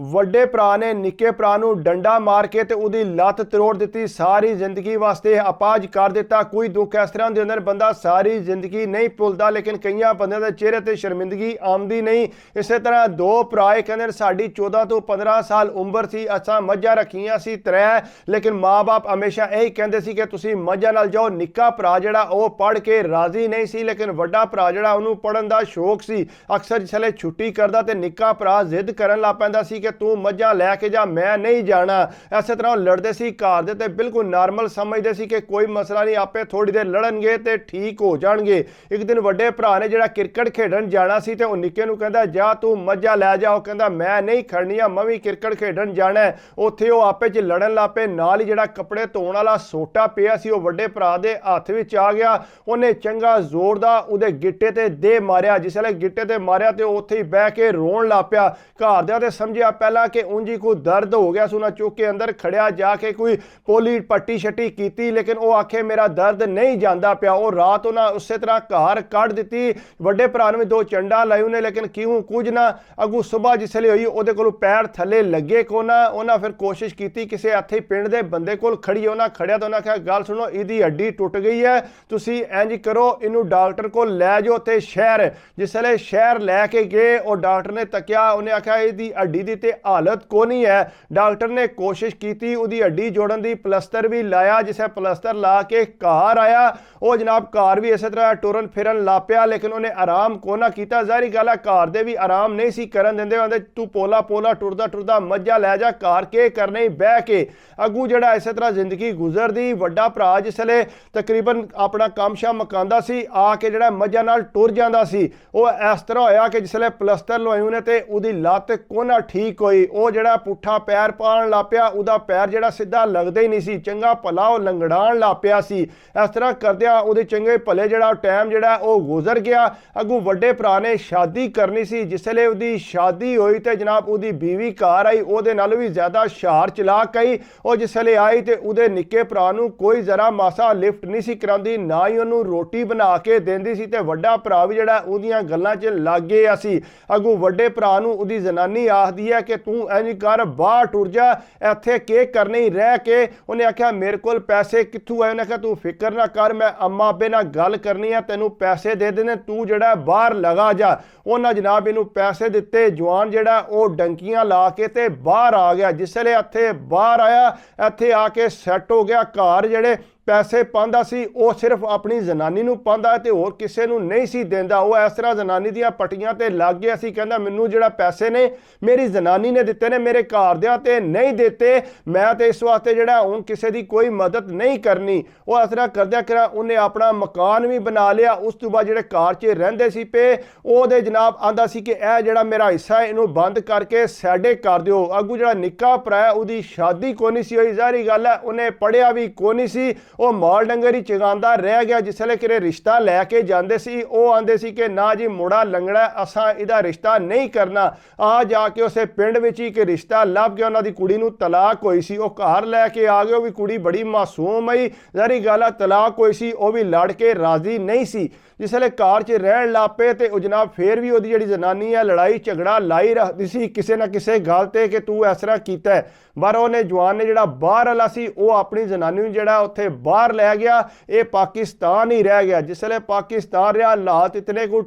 ਵੱਡੇ ਭਰਾ ਨੇ ਨਿੱਕੇ ਭਰਾ ਨੂੰ ਡੰਡਾ ਮਾਰ ਕੇ ਤੇ ਉਹਦੀ ਲੱਤ ਤੋੜ ਦਿੱਤੀ। ਸਾਰੀ ਜ਼ਿੰਦਗੀ ਵਾਸਤੇ ਅਪਾਹਜ ਕਰ ਦਿੱਤਾ। ਕੋਈ ਦੁੱਖ ਇਸ ਤਰ੍ਹਾਂ ਦੇ ਅੰਦਰ ਬੰਦਾ ਸਾਰੀ ਜ਼ਿੰਦਗੀ ਨਹੀਂ ਭੁੱਲਦਾ, ਲੇਕਿਨ ਕਈਆਂ ਬੰਦਿਆਂ ਦੇ ਚਿਹਰੇ ਤੇ ਸ਼ਰਮਿੰਦਗੀ ਆਉਂਦੀ ਨਹੀਂ। ਇਸੇ ਤਰ੍ਹਾਂ ਦੋ ਭਰਾ ਕਹਿੰਦੇ ਸਾਡੀ 14 ਤੋਂ 15 ਸਾਲ ਉਮਰ ਸੀ, ਅਸਾਂ ਮੱਝਾਂ ਰੱਖੀਆਂ ਸੀ 3, ਲੇਕਿਨ ਮਾਂ-ਬਾਪ ਹਮੇਸ਼ਾ ਇਹੀ ਕਹਿੰਦੇ ਸੀ ਕਿ ਤੁਸੀਂ ਮੱਝਾਂ ਨਾਲ ਜਾਓ। ਨਿੱਕਾ ਭਰਾ ਜਿਹੜਾ ਉਹ ਪੜ੍ਹ ਕੇ ਰਾਜ਼ੀ ਨਹੀਂ ਸੀ, ਲੇਕਿਨ ਵੱਡਾ ਭਰਾ ਜਿਹੜਾ ਉਹਨੂੰ ਪੜ੍ਹਨ ਦਾ ਸ਼ੌਕ ਸੀ। ਅਕਸਰ ਜਿਸਲੇ ਛੁੱਟੀ ਕਰਦਾ ਤੇ ਨਿੱਕਾ ਭਰਾ ਜ਼ਿੱਦ ਕਰਨ ਲੱਗ ਪੈਂਦਾ ਸੀ ਕਿ ਤੂੰ ਮੱਝਾਂ ਲੈ ਕੇ ਜਾ, ਮੈਂ ਨਹੀਂ ਜਾਣਾ। ਇਸੇ ਤਰ੍ਹਾਂ ਲੜਦੇ ਸੀ ਘਰ ਦੇ ਤੇ ਬਿਲਕੁਲ ਨਾਰਮਲ ਸਮਝਦੇ ਸੀ ਕਿ ਕੋਈ ਮਸਲਾ ਨਹੀਂ, ਆਪੇ ਥੋੜੀ ਦੇਰ ਲੜਨਗੇ ਤੇ ਠੀਕ ਹੋ ਜਾਣਗੇ। ਇੱਕ ਦਿਨ ਵੱਡੇ ਭਰਾ ਨੇ ਜਿਹੜਾ ਕ੍ਰਿਕਟ ਖੇਡਣ ਜਾਣਾ ਸੀ ਤੇ ਉਹ ਨਿੱਕੇ ਨੂੰ ਕਹਿੰਦਾ ਜਾ ਤੂੰ ਮੱਝਾਂ ਲੈ ਜਾ। ਉਹ ਕਹਿੰਦਾ ਮੈਂ ਨਹੀਂ ਖੜਨੀਆਂ, ਮੈਂ ਵੀ ਕ੍ਰਿਕਟ ਖੇਡਣ ਜਾਣਾ। ਉੱਥੇ ਉਹ ਆਪੇ 'ਚ ਲੜਨ ਲੱਗ ਪਏ। ਨਾਲ ਹੀ ਜਿਹੜਾ ਕੱਪੜੇ ਧੋਣ ਵਾਲਾ ਸੋਟਾ ਪਿਆ ਸੀ ਉਹ ਵੱਡੇ ਭਰਾ ਦੇ ਹੱਥ ਵਿੱਚ ਆ ਗਿਆ। ਉਹਨੇ ਚੰਗਾ ਜ਼ੋਰ ਦਾ ਉਹਦੇ ਗਿੱਟੇ ਤੇ ਦੇ ਮਾਰਿਆ। ਜਿਸਲੇ ਗਿੱਟੇ ਤੇ ਮਾਰਿਆ ਤੇ ਉੱਥੇ ਹੀ ਬਹਿ ਕੇ ਰੋਣ ਲੱਗ ਪਿਆ। ਘਰਦਿਆਂ ਤੇ ਸਮਝਿਆ ਪਹਿਲਾਂ ਕਿ ਉਂਝ ਕੋਈ ਦਰਦ ਹੋ ਗਿਆ, ਸੁਣਾ ਚੁੱਕ ਕੇ ਅੰਦਰ ਖੜਿਆ, ਜਾ ਕੇ ਕੋਈ ਪੋਲੀ ਪੱਟੀ ਛੱਟੀ ਕੀਤੀ, ਲੇਕਿਨ ਉਹ ਆਖੇ ਮੇਰਾ ਦਰਦ ਨਹੀਂ ਜਾਂਦਾ ਪਿਆ। ਉਹ ਰਾਤ ਉਹਨਾਂ ਉਸੇ ਤਰ੍ਹਾਂ ਘਰ ਕੱਢ ਦਿੱਤੀ। ਵੱਡੇ ਭਰਾ ਨੂੰ ਵੀ 2 ਚੰਡਾ ਲਾਈ ਉਹਨੇ, ਲੇਕਿਨ ਕਿਉਂ ਕੁਝ ਨਾ। ਅਗੂ ਸੁਬਾਹ ਜਿਸਲੇ ਹੋਈ ਉਹਦੇ ਕੋਲ ਪੈਰ ਥੱਲੇ ਲੱਗੇ ਕੋਨਾ। ਉਹਨਾਂ ਫਿਰ ਕੋਸ਼ਿਸ਼ ਕੀਤੀ ਕਿਸੇ ਇੱਥੇ ਪਿੰਡ ਦੇ ਬੰਦੇ ਕੋਲ ਖੜੀ। ਉਹਨਾਂ ਖੜਿਆ ਤਾਂ ਉਹਨਾਂ ਕਿਹਾ ਗੱਲ ਸੁਣੋ, ਇਹਦੀ ਹੱਡੀ ਟੁੱਟ ਗਈ ਹੈ, ਤੁਸੀਂ ਇੰਜ ਕਰੋ ਇਹਨੂੰ ਡਾਕਟਰ ਕੋਲ ਲੈ ਜਾਓ ਤੇ ਸ਼ਹਿਰ। ਜਿਸਲੇ ਸ਼ਹਿਰ ਲੈ ਕੇ ਗਏ ਉਹ ਡਾਕਟਰ ਨੇ ਤੱਕਿਆ, ਉਹਨੇ ਆਖਿਆ ਇਹਦੀ ਹੱਡੀ ਦੀ ਤੇ ਹਾਲਤ ਕੋ ਨਹੀਂ ਹੈ। ਡਾਕਟਰ ਨੇ ਕੋਸ਼ਿਸ਼ ਕੀਤੀ ਉਹਦੀ ਹੱਡੀ ਜੋੜਨ ਦੀ, ਪਲਸਤਰ ਵੀ ਲਾਇਆ। ਜਿਸੇ ਪਲਸਤਰ ਲਾ ਕੇ ਘਰ ਆਇਆ ਉਹ ਜਨਾਬ ਘਰ ਵੀ ਇਸੇ ਤਰ੍ਹਾਂ ਟੁਰਨ ਫਿਰਨ ਲੱਗ ਪਿਆ, ਲੇਕਿਨ ਉਹਨੇ ਆਰਾਮ ਕੋ ਨਾ ਕੀਤਾ। ਜ਼ਾਹਰੀ ਗੱਲ ਹੈ ਘਰ ਦੇ ਵੀ ਆਰਾਮ ਨਹੀਂ ਸੀ ਕਰਨ ਦਿੰਦੇ। ਉਹਦੇ ਤੂੰ ਪੋਲਾ ਪੋਲਾ ਟੁਰਦਾ ਟੁਰਦਾ ਮੱਝਾਂ ਲੈ ਜਾ, ਘਰ ਕੇ ਕਰਨੇ ਬਹਿ ਕੇ। ਅੱਗੂ ਜਿਹੜਾ ਇਸੇ ਤਰ੍ਹਾਂ ਜ਼ਿੰਦਗੀ ਗੁਜ਼ਰਦੀ। ਵੱਡਾ ਭਰਾ ਜਿਸਲੇ ਤਕਰੀਬਨ ਆਪਣਾ ਕੰਮ ਸ਼ਾਮ ਮਕਾਉਂਦਾ ਸੀ, ਆ ਕੇ ਜਿਹੜਾ ਮੱਝਾਂ ਨਾਲ ਟੁਰ ਜਾਂਦਾ ਸੀ। ਉਹ ਇਸ ਤਰ੍ਹਾਂ ਹੋਇਆ ਕਿ ਜਿਸਲੇ ਪਲਸਤਰ ਲਵਾਈ ਉਹਨੇ ਤੇ ਉਹਦੀ ਲੱਤ ਕੋਨਾ ਠੀਕ ਹੋਈ। ਉਹ ਜਿਹੜਾ ਪੁੱਠਾ ਪੈਰ ਪਾਉਣ ਲੱਗ ਪਿਆ, ਉਹਦਾ ਪੈਰ ਜਿਹੜਾ ਸਿੱਧਾ ਲੱਗਦਾ ਹੀ ਨਹੀਂ ਸੀ, ਚੰਗਾ ਭਲਾ ਉਹ ਲੰਗੜਾਉਣ ਲੱਗ ਪਿਆ ਸੀ। ਇਸ ਤਰ੍ਹਾਂ ਕਰਦਿਆਂ ਉਹਦੇ ਚੰਗੇ ਭਲੇ ਜਿਹੜਾ ਟਾਈਮ ਜਿਹੜਾ ਉਹ ਗੁਜ਼ਰ ਗਿਆ। ਅੱਗੋਂ ਵੱਡੇ ਭਰਾ ਨੇ ਸ਼ਾਦੀ ਕਰਨੀ ਸੀ। ਜਿਸਲੇ ਉਹਦੀ ਸ਼ਾਦੀ ਹੋਈ ਤੇ ਜਨਾਬ ਉਹਦੀ ਬੀਵੀ ਘਰ ਆਈ, ਉਹਦੇ ਨਾਲ ਵੀ ਜ਼ਿਆਦਾ ਹੁਸ਼ਿਆਰ ਚਲਾਕ ਆਈ। ਉਹ ਜਿਸਲੇ ਆਈ ਤੇ ਉਹਦੇ ਨਿੱਕੇ ਭਰਾ ਨੂੰ ਕੋਈ ਜ਼ਰਾ ਮਾਸਾ ਲਿਫਟ ਨਹੀਂ ਸੀ ਕਰਾਉਂਦੀ, ਨਾ ਹੀ ਉਹਨੂੰ ਰੋਟੀ ਬਣਾ ਕੇ ਦਿੰਦੀ ਸੀ। ਤੇ ਵੱਡਾ ਭਰਾ ਵੀ ਜਿਹੜਾ ਉਹਦੀਆਂ ਗੱਲਾਂ 'ਚ ਲੱਗ ਗਿਆ ਸੀ। ਅੱਗੋਂ ਵੱਡੇ ਭਰਾ ਨੂੰ ਉਹਦੀ ਜ਼ਨਾਨੀ ਆਖਦੀ ਹੈ ਕਿ ਤੂੰ ਇੰਜ ਕਰ, ਬਾਹਰ ਟੁਰ ਜਾ, ਇੱਥੇ ਕੀ ਕਰਨੇ ਹੀ ਰਹਿ ਕੇ। ਉਹਨੇ ਆਖਿਆ ਮੇਰੇ ਕੋਲ ਪੈਸੇ ਕਿੱਥੋਂ ਆਏ? ਉਹਨੇ ਆਖਿਆ ਤੂੰ ਫਿਕਰ ਨਾ ਕਰ, ਮੈਂ ਅੰਮਾ ਅੱਬੇ ਨਾਲ ਗੱਲ ਕਰਨੀ ਆ, ਤੈਨੂੰ ਪੈਸੇ ਦੇ ਦੇਣੇ, ਤੂੰ ਜਿਹੜਾ ਬਾਹਰ ਲਗਾ ਜਾ। ਉਹਨਾਂ ਜਨਾਬ ਇਹਨੂੰ ਪੈਸੇ ਦਿੱਤੇ। ਜਵਾਨ ਜਿਹੜਾ ਉਹ ਡੰਕੀਆਂ ਲਾ ਕੇ ਤੇ ਬਾਹਰ ਆ ਗਿਆ। ਜਿਸਲੇ ਇੱਥੇ ਬਾਹਰ ਆਇਆ, ਇੱਥੇ ਆ ਕੇ ਸੈੱਟ ਹੋ ਗਿਆ। ਘਰ ਜਿਹੜੇ ਪੈਸੇ ਪਾਉਂਦਾ ਸੀ ਉਹ ਸਿਰਫ ਆਪਣੀ ਜ਼ਨਾਨੀ ਨੂੰ ਪਾਉਂਦਾ ਤੇ ਹੋਰ ਕਿਸੇ ਨੂੰ ਨਹੀਂ ਸੀ ਦਿੰਦਾ। ਉਹ ਇਸ ਤਰ੍ਹਾਂ ਜ਼ਨਾਨੀ ਦੀਆਂ ਪੱਟੀਆਂ ਤੇ ਲੱਗ ਗਿਆ ਸੀ। ਕਹਿੰਦਾ ਮੈਨੂੰ ਜਿਹੜਾ ਪੈਸੇ ਨੇ ਮੇਰੀ ਜ਼ਨਾਨੀ ਨੇ ਦਿੱਤੇ ਨੇ, ਮੇਰੇ ਘਰਦਿਆਂ ਤੇ ਨਹੀਂ ਦਿੱਤੇ, ਮੈਂ ਤੇ ਇਸ ਵਾਸਤੇ ਜਿਹੜਾ ਹੁਣ ਕਿਸੇ ਦੀ ਕੋਈ ਮਦਦ ਨਹੀਂ ਕਰਨੀ। ਉਹ ਇਸ ਤਰ੍ਹਾਂ ਕਰਦਿਆਂ ਕਰਾਂ ਉਹਨੇ ਆਪਣਾ ਮਕਾਨ ਵੀ ਬਣਾ ਲਿਆ। ਉਸ ਤੋਂ ਬਾਅਦ ਜਿਹੜੇ ਘਰ 'ਚ ਰਹਿੰਦੇ ਸੀ ਪਏ, ਉਹਦੇ ਜਨਾਬ ਆਂਦਾ ਸੀ ਕਿ ਇਹ ਜਿਹੜਾ ਮੇਰਾ ਹਿੱਸਾ ਹੈ ਇਹਨੂੰ ਬੰਦ ਕਰਕੇ ਸਾਡੇ ਕਰ ਦਿਓ। ਅੱਗੂ ਜਿਹੜਾ ਨਿੱਕਾ ਭਰਾ ਉਹਦੀ ਸ਼ਾਦੀ ਕੋਈ ਨਹੀਂ ਸੀ ਹੋਈ। ਜ਼ਾਹਰੀ ਗੱਲ ਹੈ ਉਹਨੇ ਪੜ੍ਹਿਆ ਵੀ ਕੋਈ ਨਹੀਂ ਸੀ, ਉਹ ਮਾਲ ਡੰਗਰ ਹੀ ਚਗਾਉਂਦਾ ਰਹਿ ਗਿਆ। ਜਿਸਲੇ ਕਿਰੇ ਰਿਸ਼ਤਾ ਲੈ ਕੇ ਜਾਂਦੇ ਸੀ ਉਹ ਆਂਦੇ ਸੀ ਕਿ ਨਾ ਜੀ ਮੁੰਡਾ ਲੰਗੜਾ, ਅਸਾਂ ਇਹਦਾ ਰਿਸ਼ਤਾ ਨਹੀਂ ਕਰਨਾ। ਆ ਜਾ ਕੇ ਉਸੇ ਪਿੰਡ ਵਿੱਚ ਹੀ ਇੱਕ ਰਿਸ਼ਤਾ ਲੱਭ ਕੇ ਉਹਨਾਂ ਦੀ ਕੁੜੀ ਨੂੰ ਤਲਾਕ ਹੋਈ ਸੀ। ਉਹ ਘਰ ਲੈ ਕੇ ਆ ਗਏ। ਉਹ ਵੀ ਕੁੜੀ ਬੜੀ ਮਾਸੂਮ ਆਈ। ਜ਼ਾਹਰੀ ਗੱਲ ਹੈ ਤਲਾਕ ਹੋਈ ਸੀ, ਉਹ ਵੀ ਲੜ ਕੇ ਰਾਜ਼ੀ ਨਹੀਂ ਸੀ। ਜਿਸਲੇ ਘਰ 'ਚ ਰਹਿਣ ਲੱਗ ਪਏ ਤੇ ਉਹ ਜਨਾਬ ਫੇਰ ਵੀ ਉਹਦੀ ਜਿਹੜੀ ਜ਼ਨਾਨੀ ਹੈ ਲੜਾਈ ਝਗੜਾ ਲਾਈ ਰੱਖਦੀ ਸੀ ਕਿਸੇ ਨਾ ਕਿਸੇ ਗੱਲ ਤੇ ਕਿ ਤੂੰ ਇਸ ਤਰ੍ਹਾਂ ਕੀਤਾ ਹੈ। ਪਰ ਉਹਨੇ ਜਵਾਨ ਨੇ ਜਿਹੜਾ ਬਾਹਰ ਵਾਲਾ ਸੀ ਉਹ ਆਪਣੀ ਜ਼ਨਾਨੀ ਨੂੰ ਜਿਹੜਾ ਉੱਥੇ ਬਾਹਰ ਲੈ ਗਿਆ। ਇਹ ਪਾਕਿਸਤਾਨ ਹੀ ਰਹਿ ਗਿਆ। ਜਿਸਲੇ ਪਾਕਿਸਤਾਨ ਰਿਹਾ, ਹਾਲਾਤ ਇਤਨੇ ਕੁ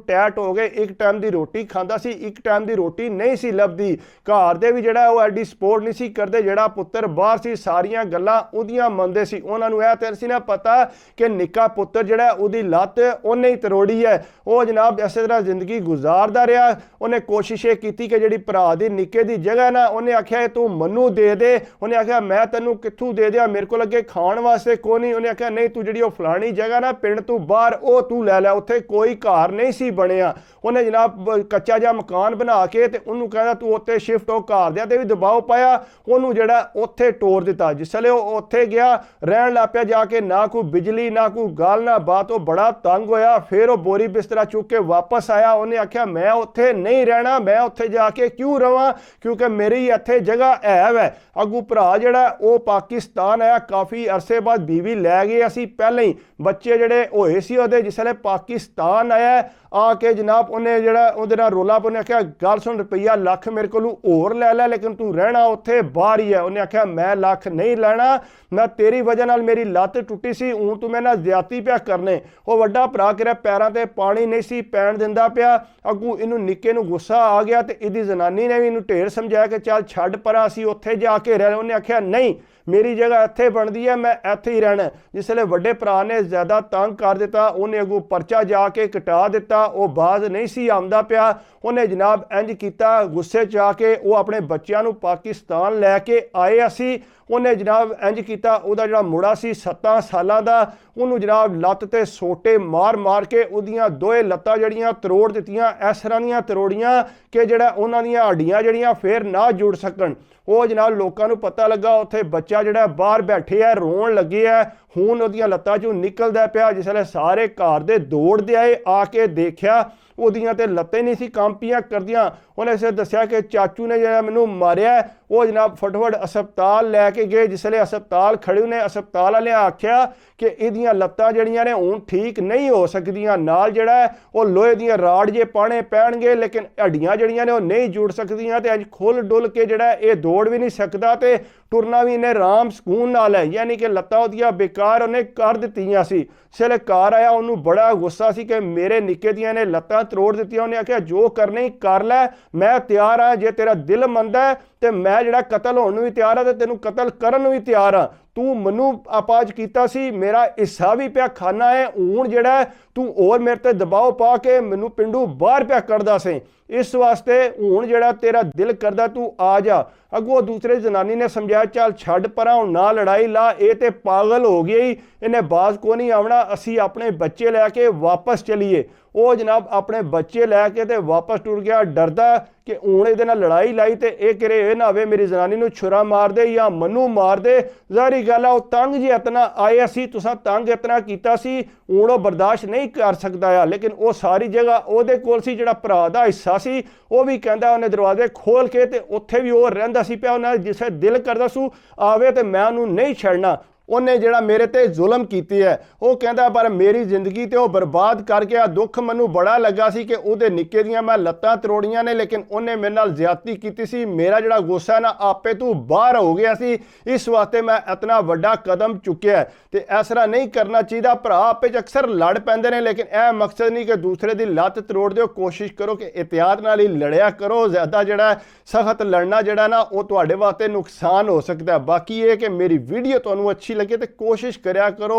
ਟੈਟ ਹੋ ਗਏ। ਇੱਕ ਟਾਈਮ ਦੀ ਰੋਟੀ ਖਾਂਦਾ ਸੀ, ਇੱਕ ਟਾਈਮ ਦੀ ਰੋਟੀ ਨਹੀਂ ਸੀ ਲੱਭਦੀ। ਘਰ ਦੇ ਵੀ ਜਿਹੜਾ ਉਹ ਐਡੀ ਸਪੋਰਟ ਨਹੀਂ ਸੀ ਕਰਦੇ। ਜਿਹੜਾ ਪੁੱਤਰ ਬਾਹਰ ਸੀ ਸਾਰੀਆਂ ਗੱਲਾਂ ਉਹਦੀਆਂ ਮੰਨਦੇ ਸੀ। ਉਹਨਾਂ ਨੂੰ ਇਹ ਤੇ ਸੀ ਨਾ ਪਤਾ ਕਿ ਨਿੱਕਾ ਪੁੱਤਰ ਜਿਹੜਾ ਉਹਦੀ ਲੱਤ ਉਹਨੇ ਹੀ ਤਰੋੜੀ ਹੈ। ਉਹ ਜਨਾਬ ਇਸੇ ਤਰ੍ਹਾਂ ਜ਼ਿੰਦਗੀ ਗੁਜ਼ਾਰਦਾ ਰਿਹਾ। ਉਹਨੇ ਕੋਸ਼ਿਸ਼ ਇਹ ਕੀਤੀ ਕਿ ਜਿਹੜੀ ਭਰਾ ਦੀ ਨਿੱਕੇ ਦੀ ਜਗ੍ਹਾ ਨਾ, ਉਹਨੇ ਆਖਿਆ ਤੂੰ ਮੈਨੂੰ ਦੇ ਦੇ। ਉਹਨੇ ਆਖਿਆ ਮੈਂ ਤੈਨੂੰ ਕਿੱਥੋਂ ਦੇ ਦਿਆਂ, ਮੇਰੇ ਕੋਲ ਅੱਗੇ ਖਾਣ ਵਾਸਤੇ ਕੋਈ ਨਹੀਂ। ਉਹਨੇ ਆਖਿਆ ਨਹੀਂ, ਤੂੰ ਜਿਹੜੀ ਉਹ ਫਲਾਣੀ ਜਗ੍ਹਾ ਨਾ ਪਿੰਡ ਤੋਂ ਬਾਹਰ ਉਹ ਤੂੰ ਲੈ ਲੈ, ਉੱਥੇ ਕੋਈ ਘਰ ਨਹੀਂ ਸੀ ਬਣਿਆ। ਉਹਨੇ ਜਨਾਬ ਕੱਚਾ ਜਿਹਾ ਮਕਾਨ ਬਣਾ ਕੇ ਤੇ ਉਹਨੂੰ ਕਹਿੰਦਾ ਤੂੰ ਉੱਥੇ ਸ਼ਿਫਟ ਹੋ। ਘਰਦਿਆਂ ਤੇ ਵੀ ਦਬਾਅ ਪਾਇਆ, ਉਹਨੂੰ ਜਿਹੜਾ ਉੱਥੇ ਤੋੜ ਦਿੱਤਾ। ਜਿਸਲੇ ਉਹ ਉੱਥੇ ਗਿਆ ਰਹਿਣ ਲੱਗ ਪਿਆ ਜਾ ਕੇ, ਨਾ ਕੋਈ ਬਿਜਲੀ ਨਾ ਕੋਈ ਗੱਲ ਨਾ ਬਾਤ। ਉਹ ਬੜਾ ਤੰਗ ਹੋਇਆ। ਫਿਰ ਉਹ ਬੋਰੀ ਬਿਸਤਰਾ ਚੁੱਕ ਕੇ ਵਾਪਸ ਆਇਆ। ਉਹਨੇ ਆਖਿਆ ਮੈਂ ਉੱਥੇ ਨਹੀਂ ਰਹਿਣਾ, ਮੈਂ ਉੱਥੇ ਜਾ ਕੇ ਕਿਉਂ ਰਵਾਂ, ਕਿਉਂਕਿ ਮੇਰੀ ਇੱਥੇ ਜਗ੍ਹਾ ਹੈ ਵੈ। ਅੱਗੂ ਭਰਾ ਜਿਹੜਾ ਉਹ ਪਾਕਿਸਤਾਨ ਆਇਆ। ਕਾਫੀ ਅਰਸੇ ਬਾਅਦ ਬੀਵੀ ਗੱਡੀ ਲੈ ਗਏ ਅਸੀਂ ਪਹਿਲਾਂ ਹੀ ਬੱਚੇ ਜਿਹੜੇ ਹੋਏ ਸੀ ਉਹਦੇ ਜਿਸ ਵੇਲੇ ਪਾਕਿਸਤਾਨ ਆਇਆ ਆ ਕੇ ਜਨਾਬ ਉਹਨੇ ਜਿਹੜਾ ਉਹਦੇ ਨਾਲ ਰੋਲਾ ਉਹਨੇ ਆਖਿਆ ਗੱਲ ਸੁਣ ਰੁਪਈਆ ਲੱਖ ਮੇਰੇ ਕੋਲੋਂ ਹੋਰ ਲੈ ਲੈ ਲੇਕਿਨ ਤੂੰ ਰਹਿਣਾ ਉੱਥੇ ਬਾਹਰ ਹੀ ਹੈ। ਉਹਨੇ ਆਖਿਆ ਮੈਂ ਲੱਖ ਨਹੀਂ ਲੈਣਾ, ਮੈਂ ਤੇਰੀ ਵਜ੍ਹਾ ਨਾਲ ਮੇਰੀ ਲੱਤ ਟੁੱਟੀ ਸੀ, ਹੁਣ ਤੂੰ ਮੇਰੇ ਨਾਲ ਜ਼ਿਆਦਤੀ ਪਿਆ ਕਰਨੇ। ਉਹ ਵੱਡਾ ਭਰਾ ਕਿਹੜਾ ਪੈਰਾਂ ਤੇ ਪਾਣੀ ਨਹੀਂ ਸੀ ਪੈਣ ਦਿੰਦਾ ਪਿਆ। ਅੱਗੋਂ ਇਹਨੂੰ ਨਿੱਕੇ ਨੂੰ ਗੁੱਸਾ ਆ ਗਿਆ ਤੇ ਇਹਦੀ ਜ਼ਨਾਨੀ ਨੇ ਵੀ ਇਹਨੂੰ ਢੇਰ ਸਮਝਾਇਆ ਕਿ ਚੱਲ ਛੱਡ ਪਰਾਂ ਅਸੀਂ ਉੱਥੇ ਜਾ ਕੇ ਰਹਿ। ਉਹਨੇ ਆਖਿਆ ਨਹੀਂ ਮੇਰੀ ਜਗ੍ਹਾ ਇੱਥੇ ਬਣਦੀ ਹੈ, ਮੈਂ ਇੱਥੇ ਹੀ ਰਹਿਣਾ। ਜਿਸ ਵੇਲੇ ਵੱਡੇ ਭਰਾ ਨੇ ਜ਼ਿਆਦਾ ਤੰਗ ਕਰ ਦਿੱਤਾ ਉਹਨੇ ਅੱਗੋਂ ਪਰਚਾ ਜਾ ਕੇ ਕਟਾ ਦਿੱਤਾ। ਉਹ ਬਾਜ਼ ਨਹੀਂ ਸੀ ਆਉਂਦਾ ਪਿਆ। ਉਹਨੇ ਜਨਾਬ ਇੰਜ ਕੀਤਾ ਗੁੱਸੇ 'ਚ ਆ ਕੇ ਉਹ ਆਪਣੇ ਬੱਚਿਆਂ ਨੂੰ ਪਾਕਿਸਤਾਨ ਲੈ ਕੇ ਆਏ ਅਸੀਂ। ਉਹਨੇ ਜਨਾਬ ਇੰਜ ਕੀਤਾ ਉਹਦਾ ਜਿਹੜਾ ਮੁੰਡਾ ਸੀ 7 ਸਾਲਾਂ ਦਾ ਉਹਨੂੰ ਜਨਾਬ ਲੱਤ ਤੇ ਸੋਟੇ ਮਾਰ ਮਾਰ ਕੇ ਉਹਦੀਆਂ ਦੋਏ ਲੱਤਾਂ ਜਿਹੜੀਆਂ ਤਰੋੜ ਦਿੱਤੀਆਂ। ਇਸ ਤਰ੍ਹਾਂ ਦੀਆਂ ਤਰੋੜੀਆਂ ਕਿ ਜਿਹੜਾ ਉਹਨਾਂ ਦੀਆਂ ਹੱਡੀਆਂ ਜਿਹੜੀਆਂ ਫੇਰ ਨਾ ਜੁੜ ਸਕਣ। ਉਹ ਜਨਾਬ ਲੋਕਾਂ ਨੂੰ ਪਤਾ ਲੱਗਾ ਉੱਥੇ ਬੱਚਾ ਜਿਹੜਾ ਬਾਹਰ ਬੈਠੇ ਹੈ ਰੋਣ ਲੱਗੇ ਹੈ, ਹੁਣ ਉਹਦੀਆਂ ਲੱਤਾਂ 'ਚੋਂ ਨਿਕਲਦਾ ਪਿਆ। ਜਿਸ ਵੇਲੇ ਸਾਰੇ ਘਰ ਦੇ ਦੌੜਦੇ ਆਏ ਆ ਕੇ ਦੇਖਿਆ ਉਹਦੀਆਂ ਤੇ ਲੱਤਾਂ ਨਹੀਂ ਸੀ ਕੰਪੀਆਂ ਕਰਦੀਆਂ। ਉਹਨੇ ਇਸੇ ਦੱਸਿਆ ਕਿ ਚਾਚੂ ਨੇ ਜਿਹੜਾ ਮੈਨੂੰ ਮਾਰਿਆ। ਉਹ ਜਨਾਬ ਫਟਾਫਟ ਹਸਪਤਾਲ ਲੈ ਕੇ ਗਏ। ਜਿਸ ਵੇਲੇ ਹਸਪਤਾਲ ਖੜੇ ਉਹਨੇ ਹਸਪਤਾਲ ਵਾਲਿਆਂ ਆਖਿਆ ਕਿ ਇਹਦੀਆਂ ਲੱਤਾਂ ਜਿਹੜੀਆਂ ਨੇ ਹੁਣ ਠੀਕ ਨਹੀਂ ਹੋ ਸਕਦੀਆਂ, ਨਾਲ ਜਿਹੜਾ ਉਹ ਲੋਹੇ ਦੀਆਂ ਰਾੜ ਜੇ ਪਾਣੇ ਪੈਣਗੇ ਲੇਕਿਨ ਹੱਡੀਆਂ ਜਿਹੜੀਆਂ ਨੇ ਉਹ ਨਹੀਂ ਜੁੜ ਸਕਦੀਆਂ ਤੇ ਅੱਜ ਖੁੱਲ ਡੁੱਲ ਕੇ ਜਿਹੜਾ ਇਹ ਦੌੜ ਵੀ ਨਹੀਂ ਸਕਦਾ ਤੇ ਟੁਰਨਾ ਵੀ ਇਹਨੇ ਆਰਾਮ ਸਕੂਨ ਨਾਲ ਹੈ। ਯਾਨੀ ਕਿ ਲੱਤਾਂ ਉਹਦੀਆਂ ਬੇਕਾਰ ਉਹਨੇ ਕਰ ਦਿੱਤੀਆਂ ਸੀ। ਇਸ ਵੇਲੇ ਘਰ ਆਇਆ ਉਹਨੂੰ ਬੜਾ ਗੁੱਸਾ ਸੀ ਕਿ ਮੇਰੇ ਨਿੱਕੇ ਦੀਆਂ ਨੇ ਲੱਤਾਂ ਤਰੋੜ ਦਿੱਤੀਆਂ। ਉਹਨੇ ਆਖਿਆ ਜੋ ਕਰਨੀ ਕਰ ਲੈ, ਮੈਂ ਤਿਆਰ ਹਾਂ, ਜੇ ਤੇਰਾ ਦਿਲ ਮੰਨਦਾ ਤੇ ਮੈਂ ਜਿਹੜਾ ਕਤਲ ਹੋਣ ਨੂੰ ਵੀ ਤਿਆਰ ਹਾਂ ਤੇ ਤੈਨੂੰ ਕਤਲ ਕਰਨ ਨੂੰ ਵੀ ਤਿਆਰ ਹਾਂ। ਤੂੰ ਮੈਨੂੰ ਅਪਾਜ ਕੀਤਾ ਸੀ, ਮੇਰਾ ਹਿੱਸਾ ਵੀ ਪਿਆ ਖਾਣਾ ਹੈ, ਹੁਣ ਜਿਹੜਾ ਤੂੰ ਹੋਰ ਮੇਰੇ ਤੇ ਦਬਾਅ ਪਾ ਕੇ ਮੈਨੂੰ ਪਿੰਡੂ ਬਾਹਰ ਪਿਆ ਕਰਦਾ ਸੀ। ਇਸ ਵਾਸਤੇ ਹੁਣ ਜਿਹੜਾ ਤੇਰਾ ਦਿਲ ਕਰਦਾ ਤੂੰ ਆ ਜਾ। ਅੱਗੋਂ ਦੂਸਰੇ ਜਨਾਨੀ ਨੇ ਸਮਝਾਇਆ ਚੱਲ ਛੱਡ ਪਰਾਂ, ਹੁਣ ਨਾ ਲੜਾਈ ਲਾ, ਇਹ ਤੇ ਪਾਗਲ ਹੋ ਗਈ, ਇਹਨੇ ਬਾਜ਼ ਕੋ ਨਹੀਂ ਆਉਣਾ, ਅਸੀਂ ਆਪਣੇ ਬੱਚੇ ਲੈ ਕੇ ਵਾਪਸ ਚਲੀਏ। ਉਹ ਜਨਾਬ ਆਪਣੇ ਬੱਚੇ ਲੈ ਕੇ ਤੇ ਵਾਪਸ ਟੁਰ ਗਿਆ ਡਰਦਾ ਕਿ ਹੁਣ ਇਹਦੇ ਨਾਲ ਲੜਾਈ ਲਾਈ ਤੇ ਇਹ ਕਿਰੇ ਇਹ ਨਾ ਹੋਵੇ ਮੇਰੀ ਜਨਾਨੀ ਨੂੰ ਛੁਰਾ ਮਾਰ ਦੇ ਜਾਂ ਮੈਨੂੰ ਮਾਰ ਦੇ। ਜ਼ਾਹਰੀ ਗੱਲ ਆ ਉਹ ਤੰਗ ਜੇ ਇਤਨਾ ਆਏ ਸੀ, ਤੁਸੀਂ ਤੰਗ ਇਤਨਾ ਕੀਤਾ ਸੀ, ਹੁਣ ਉਹ ਬਰਦਾਸ਼ਤ ਨਹੀਂ ਕਰ ਸਕਦਾ ਆ। ਲੇਕਿਨ ਉਹ ਸਾਰੀ ਜਗ੍ਹਾ ਉਹਦੇ ਕੋਲ ਸੀ, ਜਿਹੜਾ ਭਰਾ ਦਾ ਹਿੱਸਾ ਸੀ ਉਹ ਵੀ ਕਹਿੰਦਾ ਉਹਨੇ ਦਰਵਾਜ਼ੇ ਖੋਲ ਕੇ ਤੇ ਉੱਥੇ ਵੀ ਉਹ ਰਹਿੰਦਾ ਸੀ ਪਿਆ। ਉਹਨਾਂ ਜਿਸੇ ਦਿਲ ਕਰਦਾ ਸੂ ਆਵੇ ਤੇ ਮੈਂ ਉਹਨੂੰ ਨਹੀਂ ਛੱਡਣਾ। ਉਹਨੇ ਜਿਹੜਾ ਮੇਰੇ ਤੇ ਜ਼ੁਲਮ ਕੀਤੀ ਹੈ ਉਹ ਕਹਿੰਦਾ ਪਰ ਮੇਰੀ ਜ਼ਿੰਦਗੀ ਤੇ ਉਹ ਬਰਬਾਦ ਕਰ ਗਿਆ। ਦੁੱਖ ਮੈਨੂੰ ਬੜਾ ਲੱਗਾ ਸੀ ਕਿ ਉਹਦੇ ਨਿੱਕੇ ਦੀਆਂ ਮੈਂ ਲੱਤਾਂ ਤਰੋੜੀਆਂ ਨੇ ਲੇਕਿਨ ਉਹਨੇ ਮੇਰੇ ਨਾਲ ਜ਼ਿਆਦਤੀ ਕੀਤੀ ਸੀ। ਮੇਰਾ ਜਿਹੜਾ ਗੁੱਸਾ ਨਾ ਆਪੇ ਤੂੰ ਬਾਹਰ ਹੋ ਗਿਆ ਸੀ, ਇਸ ਵਾਸਤੇ ਮੈਂ ਇਤਨਾ ਵੱਡਾ ਕਦਮ ਚੁੱਕਿਆ ਤੇ ਇਸ ਤਰ੍ਹਾਂ ਨਹੀਂ ਕਰਨਾ ਚਾਹੀਦਾ। ਭਰਾ ਆਪੇ 'ਚ ਅਕਸਰ ਲੜ ਪੈਂਦੇ ਨੇ ਲੇਕਿਨ ਇਹ ਮਕਸਦ ਨਹੀਂ ਕਿ ਦੂਸਰੇ ਦੀ ਲੱਤ ਤਰੋੜ ਦਿਓ। ਕੋਸ਼ਿਸ਼ ਕਰੋ ਕਿ ਇhtiyat ਨਾਲ ਹੀ ਲੜਿਆ ਕਰੋ। ਜ਼ਿਆਦਾ ਜਿਹੜਾ ਸਖਤ ਲੜਨਾ ਜਿਹੜਾ ਨਾ ਉਹ ਤੁਹਾਡੇ ਵਾਸਤੇ ਨੁਕਸਾਨ ਹੋ ਸਕਦਾ। ਬਾਕੀ ਇਹ ਕਿ ਮੇਰੀ ਵੀਡੀਓ ਤੁਹਾਨੂੰ ਅੱਛੀ लगे तो कोशिश करा करो,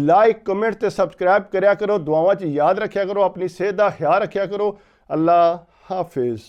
लाइक कमेंट ते सब्सक्राइब करा करो, दुआवां च याद रखा करो, अपनी सेहत का ख्याल रखा करो। अल्लाह हाफिज़।